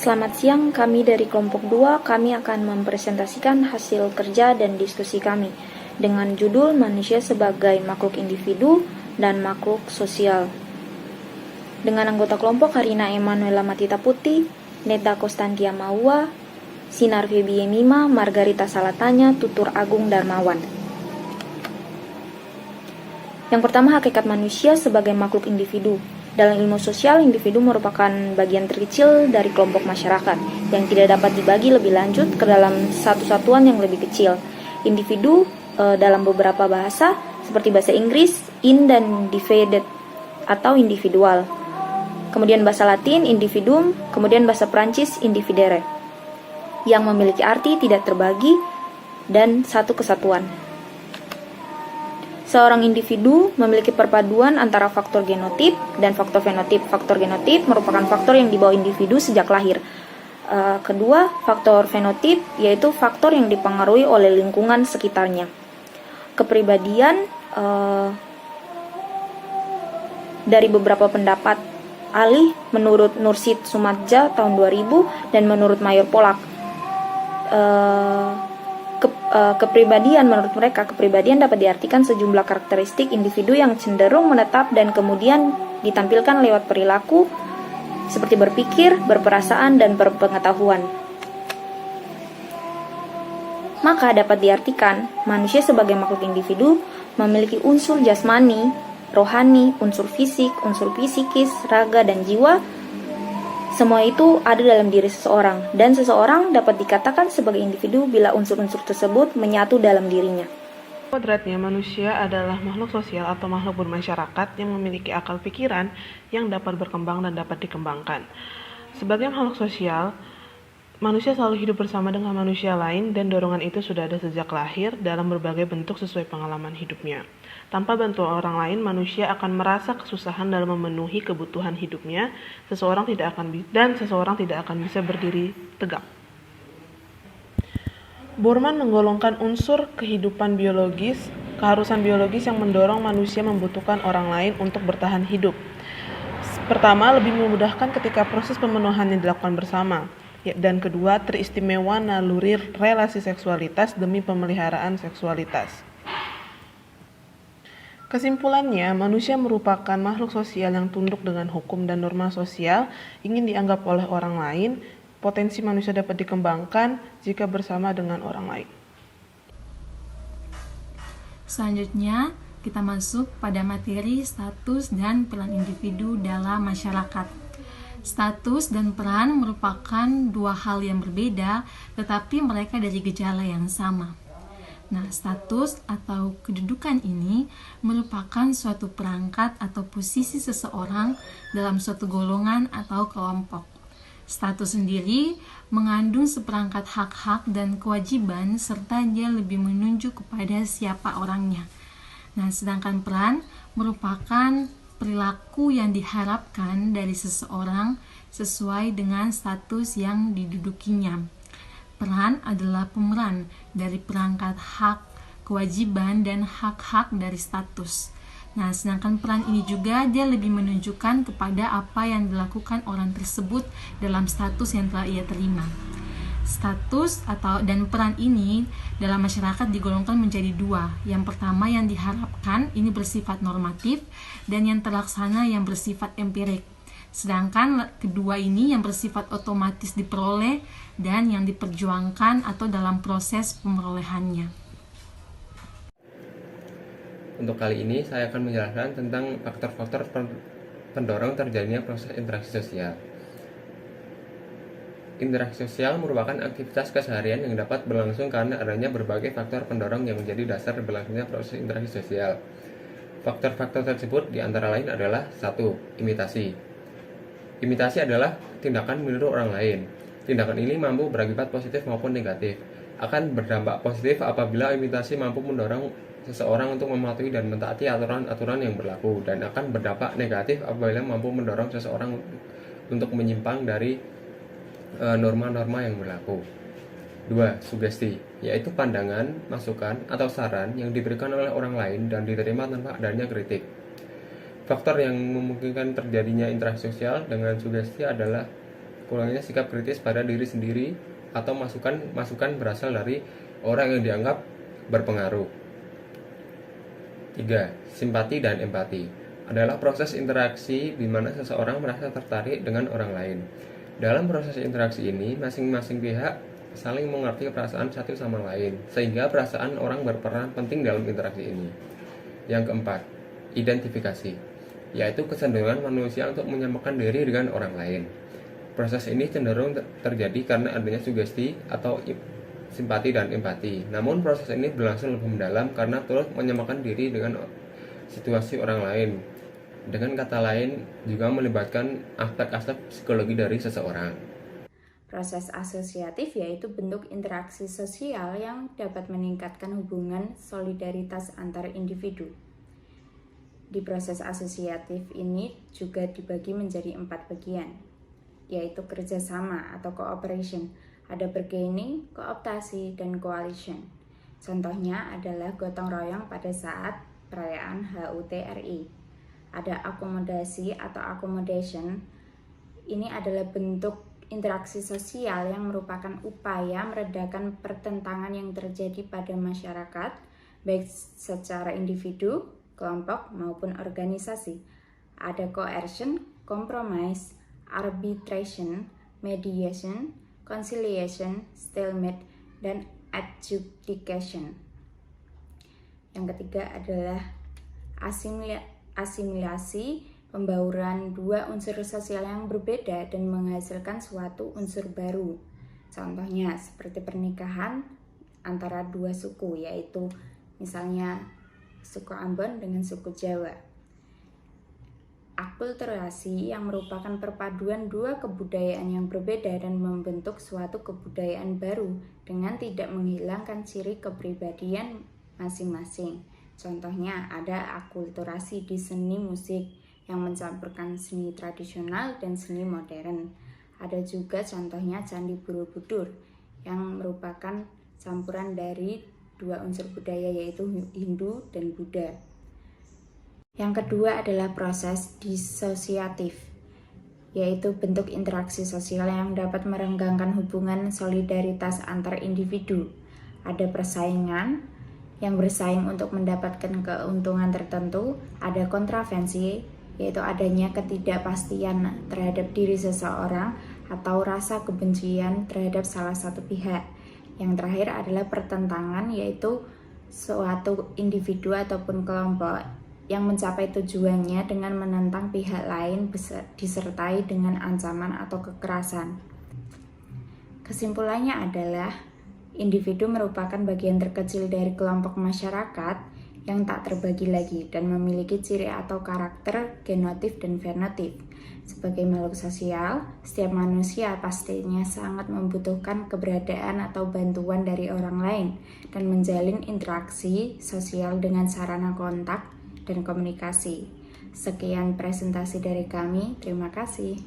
Selamat siang, kami dari kelompok 2, kami akan mempresentasikan hasil kerja dan diskusi kami dengan judul Manusia sebagai makhluk individu dan makhluk sosial. Dengan anggota kelompok Karina Emanuela Matita Putih, Neta Kostantia Maua, Sinar Febi Emima, Margarita Salatanya, Tutur Agung Darmawan. Yang pertama, hakikat manusia sebagai makhluk individu. Dalam ilmu sosial, individu merupakan bagian terkecil dari kelompok masyarakat yang tidak dapat dibagi lebih lanjut ke dalam satu satuan yang lebih kecil. Individu dalam beberapa bahasa seperti bahasa Inggris, in dan divided atau individual. Kemudian bahasa Latin, individuum, kemudian bahasa Prancis, individere, yang memiliki arti tidak terbagi dan satu kesatuan. Seorang individu memiliki perpaduan antara faktor genotip dan faktor fenotip. Faktor genotip merupakan faktor yang dibawa individu sejak lahir. Kedua, faktor fenotip yaitu faktor yang dipengaruhi oleh lingkungan sekitarnya. Kepribadian dari beberapa pendapat alih menurut Nursid Sumadja tahun 2000 dan menurut Mayor Polak. Kepribadian menurut mereka, kepribadian dapat diartikan sejumlah karakteristik individu yang cenderung menetap dan kemudian ditampilkan lewat perilaku seperti berpikir, berperasaan, dan berpengetahuan. Maka dapat diartikan manusia sebagai makhluk individu memiliki unsur jasmani, rohani, unsur fisik, unsur psikis, raga, dan jiwa. Semua itu ada dalam diri seseorang, dan seseorang dapat dikatakan sebagai individu bila unsur-unsur tersebut menyatu dalam dirinya. Kodratnya, manusia adalah makhluk sosial atau makhluk bermasyarakat yang memiliki akal pikiran yang dapat berkembang dan dapat dikembangkan. Sebagai makhluk sosial, manusia selalu hidup bersama dengan manusia lain dan dorongan itu sudah ada sejak lahir dalam berbagai bentuk sesuai pengalaman hidupnya. Tanpa bantuan orang lain, manusia akan merasa kesusahan dalam memenuhi kebutuhan hidupnya. Seseorang tidak akan bisa berdiri tegak. Borman menggolongkan unsur kehidupan biologis, keharusan biologis yang mendorong manusia membutuhkan orang lain untuk bertahan hidup. Pertama, lebih memudahkan ketika proses pemenuhannya dilakukan bersama. Dan kedua, teristimewa naluri relasi seksualitas demi pemeliharaan seksualitas. Kesimpulannya, manusia merupakan makhluk sosial yang tunduk dengan hukum dan norma sosial, ingin dianggap oleh orang lain. Potensi manusia dapat dikembangkan jika bersama dengan orang lain. Selanjutnya, kita masuk pada materi status dan peran individu dalam masyarakat. Status dan peran merupakan dua hal yang berbeda, tetapi mereka dari gejala yang sama. Nah, status atau kedudukan ini merupakan suatu perangkat atau posisi seseorang dalam suatu golongan atau kelompok. Status sendiri mengandung seperangkat hak-hak dan kewajiban serta dia lebih menunjuk kepada siapa orangnya. Nah, sedangkan peran merupakan perilaku yang diharapkan dari seseorang sesuai dengan status yang didudukinya. Peran adalah pemeran dari perangkat hak, kewajiban, dan hak-hak dari status. Nah, sedangkan peran ini juga dia lebih menunjukkan kepada apa yang dilakukan orang tersebut dalam status yang telah ia terima. Status dan peran ini dalam masyarakat digolongkan menjadi dua. Yang pertama yang diharapkan ini bersifat normatif dan yang terlaksana yang bersifat empirik. Sedangkan kedua ini yang bersifat otomatis diperoleh dan yang diperjuangkan atau dalam proses pemerolehannya. Untuk kali ini saya akan menjelaskan tentang faktor-faktor pendorong terjadinya proses interaksi sosial. Interaksi sosial merupakan aktivitas keseharian yang dapat berlangsung karena adanya berbagai faktor pendorong yang menjadi dasar berlangsungnya proses interaksi sosial. Faktor-faktor tersebut diantara lain adalah 1. Imitasi. Imitasi adalah tindakan meniru orang lain. Tindakan ini mampu berakibat positif maupun negatif. Akan berdampak positif apabila imitasi mampu mendorong seseorang untuk mematuhi dan mentaati aturan-aturan yang berlaku, dan akan berdampak negatif apabila mampu mendorong seseorang untuk menyimpang dari norma-norma yang berlaku. 2. Sugesti, yaitu pandangan, masukan, atau saran yang diberikan oleh orang lain dan diterima tanpa adanya kritik. Faktor yang memungkinkan terjadinya interaksi sosial dengan sugesti adalah kurangnya sikap kritis pada diri sendiri, atau masukan berasal dari orang yang dianggap berpengaruh. 3. Simpati dan empati adalah proses interaksi di mana seseorang merasa tertarik dengan orang lain. Dalam proses interaksi ini, masing-masing pihak saling mengerti perasaan satu sama lain, sehingga perasaan orang berperan penting dalam interaksi ini. Yang keempat, identifikasi, yaitu kecenderungan manusia untuk menyamakan diri dengan orang lain. Proses ini cenderung terjadi karena adanya sugesti atau simpati dan empati. Namun proses ini berlangsung lebih mendalam karena terus menyamakan diri dengan situasi orang lain. Dengan kata lain, juga melibatkan aspek-aspek psikologi dari seseorang. Proses asosiatif yaitu bentuk interaksi sosial yang dapat meningkatkan hubungan solidaritas antar individu. Di proses asosiatif ini juga dibagi menjadi 4 bagian, yaitu kerjasama atau cooperation, ada bargaining, kooptasi, dan coalition. Contohnya adalah gotong royong pada saat perayaan HUT RI. Ada akomodasi atau accommodation, ini adalah bentuk interaksi sosial yang merupakan upaya meredakan pertentangan yang terjadi pada masyarakat, baik secara individu, kelompok, maupun organisasi. Ada coercion, compromise, arbitration, mediation, conciliation, stalemate, dan adjudication. Yang ketiga adalah asimilasi, pembauran dua unsur sosial yang berbeda dan menghasilkan suatu unsur baru. Contohnya seperti pernikahan antara dua suku, yaitu misalnya suku Ambon dengan suku Jawa. Akulturasi yang merupakan perpaduan dua kebudayaan yang berbeda dan membentuk suatu kebudayaan baru dengan tidak menghilangkan ciri kepribadian masing-masing. Contohnya ada akulturasi di seni musik yang mencampurkan seni tradisional dan seni modern. Ada juga contohnya Candi Borobudur yang merupakan campuran dari dua unsur budaya yaitu Hindu dan Buddha. Yang kedua adalah proses disosiatif, yaitu bentuk interaksi sosial yang dapat merenggangkan hubungan solidaritas antar individu. Ada persaingan yang bersaing untuk mendapatkan keuntungan tertentu, ada kontravensi, yaitu adanya ketidakpastian terhadap diri seseorang atau rasa kebencian terhadap salah satu pihak. Yang terakhir adalah pertentangan, yaitu suatu individu ataupun kelompok yang mencapai tujuannya dengan menentang pihak lain disertai dengan ancaman atau kekerasan. Kesimpulannya adalah individu merupakan bagian terkecil dari kelompok masyarakat yang tak terbagi lagi dan memiliki ciri atau karakter genotip dan fenotip. Sebagai makhluk sosial, setiap manusia pastinya sangat membutuhkan keberadaan atau bantuan dari orang lain dan menjalin interaksi sosial dengan sarana kontak dan komunikasi. Sekian presentasi dari kami, terima kasih.